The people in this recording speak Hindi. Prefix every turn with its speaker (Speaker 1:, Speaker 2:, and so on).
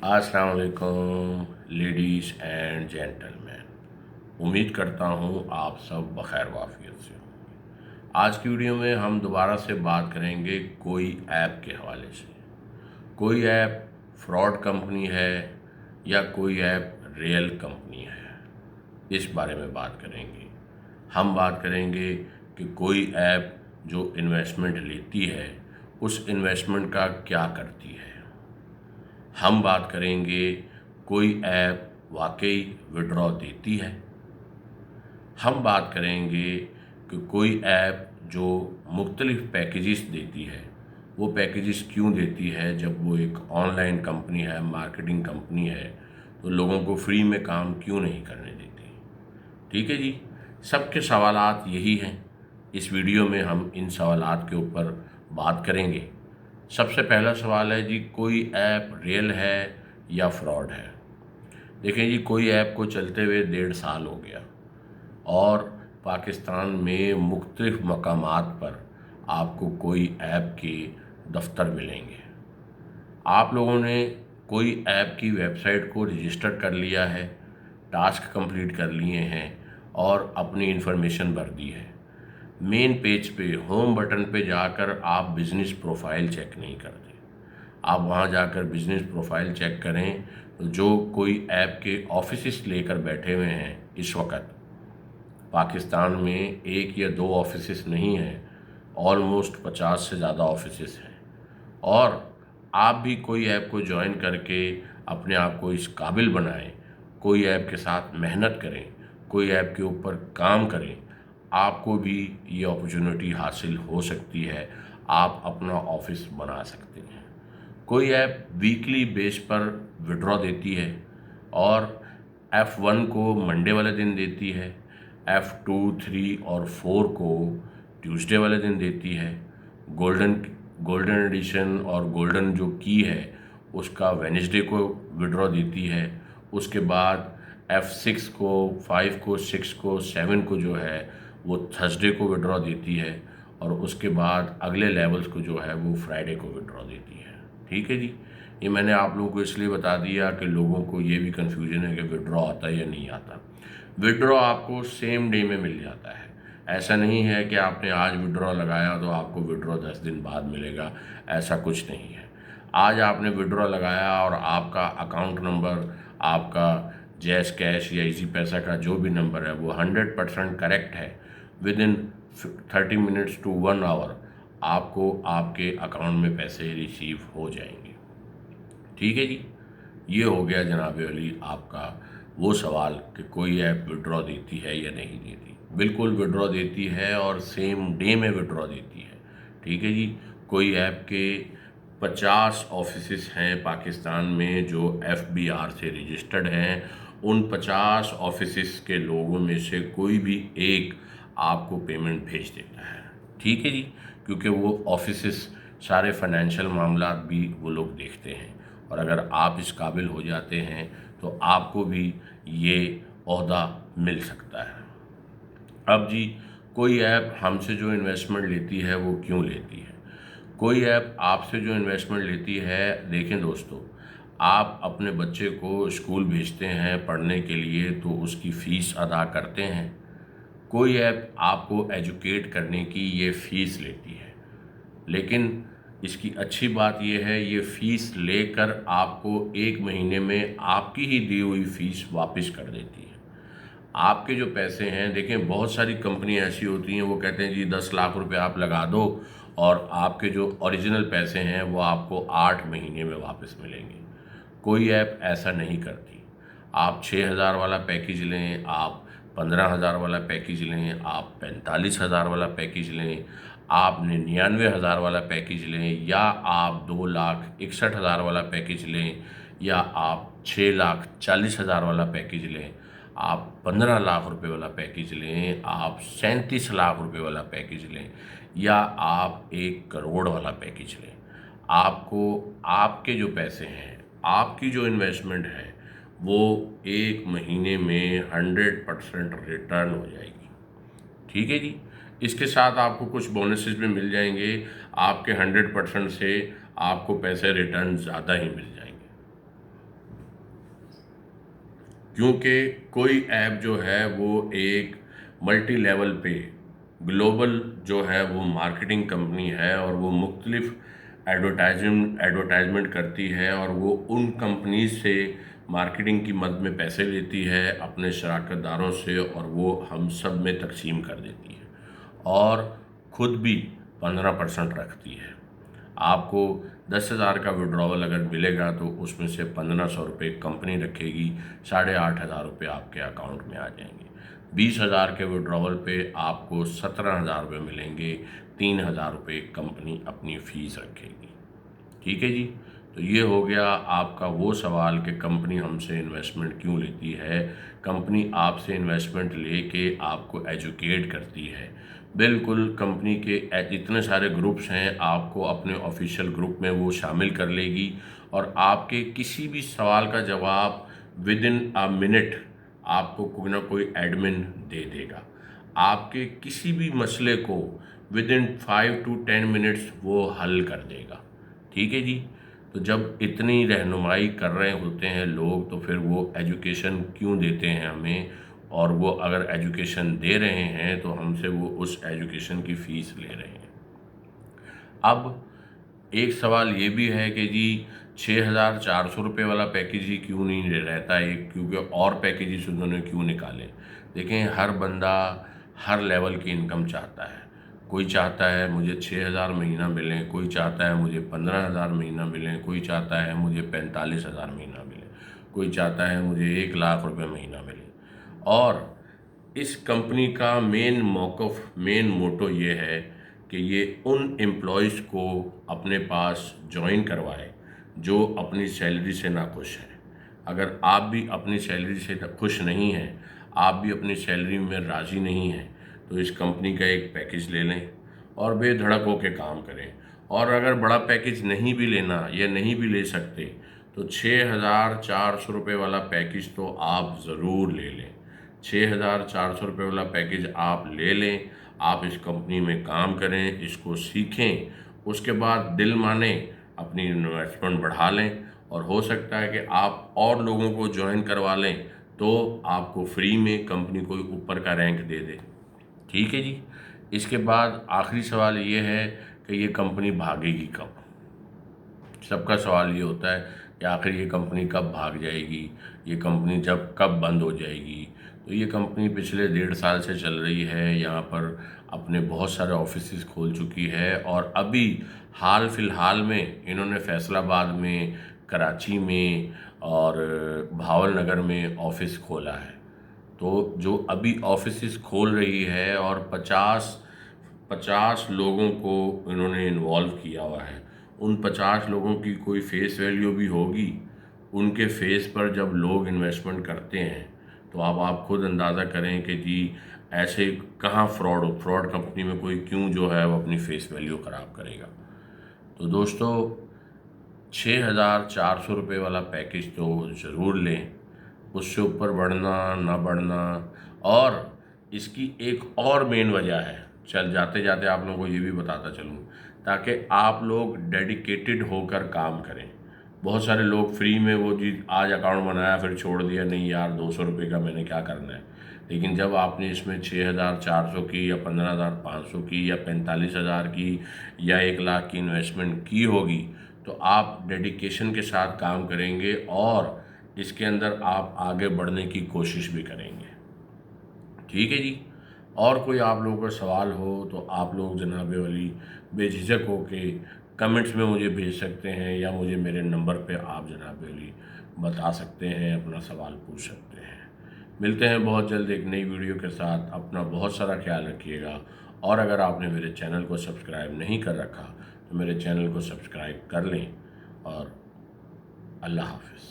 Speaker 1: अस्सलाम वालेकुम लेडीज़ एंड जेंटलमैन। उम्मीद करता हूँ आप सब बखैर वाफियत से होंगे। आज की वीडियो में हम दोबारा से बात करेंगे कोई ऐप के हवाले से। कोई ऐप फ्रॉड कंपनी है या कोई ऐप रियल कंपनी है, इस बारे में बात करेंगे। हम बात करेंगे कि कोई ऐप जो इन्वेस्टमेंट लेती है उस इन्वेस्टमेंट का क्या करती है। हम बात करेंगे कोई ऐप वाकई विड्रॉ देती है। हम बात करेंगे कि कोई ऐप जो मुख्तलिफ पैकेजेस देती है, वो पैकेजेस क्यों देती है। जब वो एक ऑनलाइन कंपनी है, मार्केटिंग कंपनी है, तो लोगों को फ्री में काम क्यों नहीं करने देती। ठीक है जी, सबके सवालात यही हैं। इस वीडियो में हम इन सवालात के ऊपर बात करेंगे। सबसे पहला सवाल है जी, कोई ऐप रियल है या फ्रॉड है। देखें जी, कोई ऐप को चलते हुए 1.5 साल हो गया और पाकिस्तान में मुख्तलिफ मकामात पर आपको कोई ऐप के दफ्तर मिलेंगे। आप लोगों ने कोई ऐप की वेबसाइट को रजिस्टर कर लिया है, टास्क कंप्लीट कर लिए हैं और अपनी इन्फॉर्मेशन भर दी है। मेन पेज पे होम बटन पे जाकर आप बिज़नेस प्रोफाइल चेक नहीं करते। आप वहाँ जाकर बिज़नेस प्रोफाइल चेक करें तो जो कोई ऐप के ऑफिसेस लेकर बैठे हुए हैं इस वक्त पाकिस्तान में, एक या दो ऑफिसेस नहीं हैं, ऑलमोस्ट 50 से ज़्यादा ऑफिसेस हैं। और आप भी कोई ऐप को ज्वाइन करके अपने आप को इस काबिल बनाएं, कोई ऐप के साथ मेहनत करें, कोई ऐप के ऊपर काम करें, आपको भी ये अपॉर्चुनिटी हासिल हो सकती है। आप अपना ऑफिस बना सकते हैं। कोई ऐप वीकली बेस पर विड्रॉ देती है और F1 को मंडे वाले दिन देती है, F2, 3 और 4 को ट्यूसडे वाले दिन देती है। गोल्डन गोल्डन एडिशन और गोल्डन जो की है उसका वेडनेसडे को विड्रॉ देती है। उसके बाद F6 को, 5 को, 6 को, 7 को जो है वो थर्सडे को विड्रॉ देती है और उसके बाद अगले लेवल्स को जो है वो फ्राइडे को विड्रॉ देती है। ठीक है जी, ये मैंने आप लोगों को इसलिए बता दिया कि लोगों को ये भी कन्फ्यूजन है कि विड्रॉ आता है या नहीं आता। विड्रॉ आपको सेम डे में मिल जाता है। ऐसा नहीं है कि आपने आज विड्रॉ लगाया तो आपको विड्रॉ 10 दिन बाद मिलेगा, ऐसा कुछ नहीं है। आज आपने विड्रॉ लगाया और आपका अकाउंट नंबर, आपका जैस कैश या इजी पैसा का जो भी नंबर है वो 100% करेक्ट है, within 30 minutes to 1 hour आपको आपके अकाउंट में पैसे रिसीव हो जाएंगे। ठीक है जी, ये हो गया जनाब अली आपका वो सवाल कि कोई ऐप विड्रॉ देती है या नहीं देती। बिल्कुल विड्रॉ देती है और सेम डे में विड्रॉ देती है। ठीक है जी, कोई ऐप के 50 ऑफिसेस हैं पाकिस्तान में जो FBR से रजिस्टर्ड हैं। उन 50 ऑफिसेस के लोगों में से कोई भी एक आपको पेमेंट भेज देता है। ठीक है जी, क्योंकि वो ऑफिसेस सारे फाइनेंशियल मामलात भी वो लोग देखते हैं और अगर आप इस काबिल हो जाते हैं तो आपको भी ये ओहदा मिल सकता है। अब जी, कोई ऐप हमसे जो इन्वेस्टमेंट लेती है वो क्यों लेती है। कोई ऐप आपसे जो इन्वेस्टमेंट लेती है, देखें दोस्तों, आप अपने बच्चे को स्कूल भेजते हैं पढ़ने के लिए तो उसकी फ़ीस अदा करते हैं। कोई ऐप आपको एजुकेट करने की ये फ़ीस लेती है, लेकिन इसकी अच्छी बात यह है ये फ़ीस लेकर आपको 1 महीने में आपकी ही दी हुई फ़ीस वापस कर देती है। आपके जो पैसे हैं, देखें बहुत सारी कंपनी ऐसी होती हैं वो कहते हैं जी 10 लाख रुपए आप लगा दो और आपके जो ओरिजिनल पैसे हैं वो आपको 8 महीने में वापस मिलेंगे। कोई ऐप ऐसा नहीं करती। आप 6,000 वाला पैकेज लें, आप 15,000 वाला पैकेज लें, आप 45,000 वाला पैकेज लें, आप 99,000 वाला पैकेज लें या आप 2,61,000 वाला पैकेज लें या आप 6,40,000 वाला पैकेज लें, आप 15 लाख रुपए वाला पैकेज लें, आप 37 लाख रुपए वाला पैकेज लें या आप 1 करोड़ वाला पैकेज लें, आपको आपके जो पैसे हैं, आपकी जो इन्वेस्टमेंट है वो 1 महीने में 100% रिटर्न हो जाएगी। ठीक है जी, इसके साथ आपको कुछ बोनसेस भी मिल जाएंगे। आपके 100% से आपको पैसे रिटर्न ज़्यादा ही मिल जाएंगे। क्योंकि कोई ऐप जो है वो एक मल्टी लेवल पे ग्लोबल जो है वो मार्केटिंग कंपनी है और वो मुख्तलिफ एडवर्टाइजमेंट करती है और वो उन कंपनीज से मार्केटिंग की मद में पैसे लेती है अपने शराकतदारों से और वो हम सब में तकसीम कर देती है और ख़ुद भी 15% रखती है। आपको 10,000 का विड्रॉवल अगर मिलेगा तो उसमें से 1,500 रुपये कंपनी रखेगी, 8,500 रुपये आपके अकाउंट में आ जाएंगे। 20,000 के विड्रॉवल पे आपको 17,000 रुपये मिलेंगे, 3,000 रुपये कंपनी अपनी फ़ीस रखेगी। ठीक है जी। तो ये हो गया आपका वो सवाल कि कंपनी हमसे इन्वेस्टमेंट क्यों लेती है। कंपनी आपसे इन्वेस्टमेंट लेके आपको एजुकेट करती है। बिल्कुल कंपनी के इतने सारे ग्रुप्स हैं, आपको अपने ऑफिशियल ग्रुप में वो शामिल कर लेगी और आपके किसी भी सवाल का जवाब विद इन अ मिनट आपको कोई ना कोई एडमिन दे देगा। आपके किसी भी मसले को विद इन 5 to 10 मिनट्स वो हल कर देगा। ठीक है जी। तो जब इतनी रहनुमाई कर रहे होते हैं लोग तो फिर वो एजुकेशन क्यों देते हैं हमें, और वो अगर एजुकेशन दे रहे हैं तो हमसे वो उस एजुकेशन की फ़ीस ले रहे हैं। अब एक सवाल ये भी है कि जी 6,400 रुपये वाला पैकेज ही क्यों नहीं रहता है, क्योंकि और पैकेजेस उन्होंने क्यों निकाले। देखें, हर बंदा हर लेवल की इनकम चाहता है। कोई चाहता है मुझे 6,000 महीना मिले, कोई चाहता है मुझे 15,000 महीना मिले, कोई चाहता है मुझे 45,000 महीना मिले, कोई चाहता है मुझे 1,00,000 रुपये महीना मिले। और इस कंपनी का मेन मोटो ये है कि ये उन एम्प्लॉयज़ को अपने पास जॉइन करवाए जो अपनी सैलरी से नाखुश हैं। अगर आप भी अपनी सैलरी से खुश नहीं हैं, आप भी अपनी सैलरी में राज़ी नहीं हैं, तो इस कंपनी का एक पैकेज ले लें और बेधड़क होकर काम करें। और अगर बड़ा पैकेज नहीं भी लेना या नहीं भी ले सकते तो 6,400 रुपये वाला पैकेज तो आप ज़रूर ले लें। 6,400 रुपये वाला पैकेज आप ले लें, आप इस कंपनी में काम करें, इसको सीखें, उसके बाद दिल माने अपनी इन्वेस्टमेंट बढ़ा लें और हो सकता है कि आप और लोगों को ज्वाइन करवा लें तो आपको फ्री में कंपनी कोई ऊपर का रैंक दे दे। ठीक है जी। इसके बाद आखिरी सवाल ये है कि ये कंपनी भागेगी कब। सबका सवाल ये होता है कि आखिर ये कंपनी कब भाग जाएगी, ये कंपनी जब कब बंद हो जाएगी। तो ये कंपनी पिछले 1.5 साल से चल रही है, यहाँ पर अपने बहुत सारे ऑफिसेस खोल चुकी है और अभी हाल फिलहाल में इन्होंने फैसलाबाद में, कराची में और भावल नगर में ऑफिस खोला है। तो जो अभी ऑफिसेस खोल रही है और 50 लोगों को इन्होंने इन्वॉल्व किया हुआ है। उन 50 लोगों की कोई फेस वैल्यू भी होगी। उनके फेस पर जब लोग इन्वेस्टमेंट करते हैं तो अब आप खुद अंदाज़ा करें कि जी ऐसे कहाँ फ्रॉड कंपनी में कोई क्यों जो है वो अपनी फेस वैल्यू ख़राब करेगा। तो दोस्तों, 6,400 रुपये वाला पैकेज तो ज़रूर लें, उससे ऊपर बढ़ना ना बढ़ना। और इसकी एक और मेन वजह है, चल जाते जाते आप लोगों को ये भी बताता चलूँ, ताकि आप लोग डेडिकेटेड होकर काम करें। बहुत सारे लोग फ्री में वो जी आज अकाउंट बनाया फिर छोड़ दिया, नहीं यार 200 रुपये का मैंने क्या करना है। लेकिन जब आपने इसमें 6,400 की या 15,500 की या 45,000 की या 1,00,000 की इन्वेस्टमेंट की होगी तो आप डेडिकेशन के साथ काम करेंगे और इसके अंदर आप आगे बढ़ने की कोशिश भी करेंगे। ठीक है जी। और कोई आप लोगों का सवाल हो तो आप लोग जनाब वाली बेझिझक हो के कमेंट्स में मुझे भेज सकते हैं या मुझे मेरे नंबर पे आप जनाब वाली बता सकते हैं, अपना सवाल पूछ सकते हैं। मिलते हैं बहुत जल्द एक नई वीडियो के साथ। अपना बहुत सारा ख्याल रखिएगा और अगर आपने मेरे चैनल को सब्सक्राइब नहीं कर रखा तो मेरे चैनल को सब्सक्राइब कर लें और अल्लाह हाफ़िज़।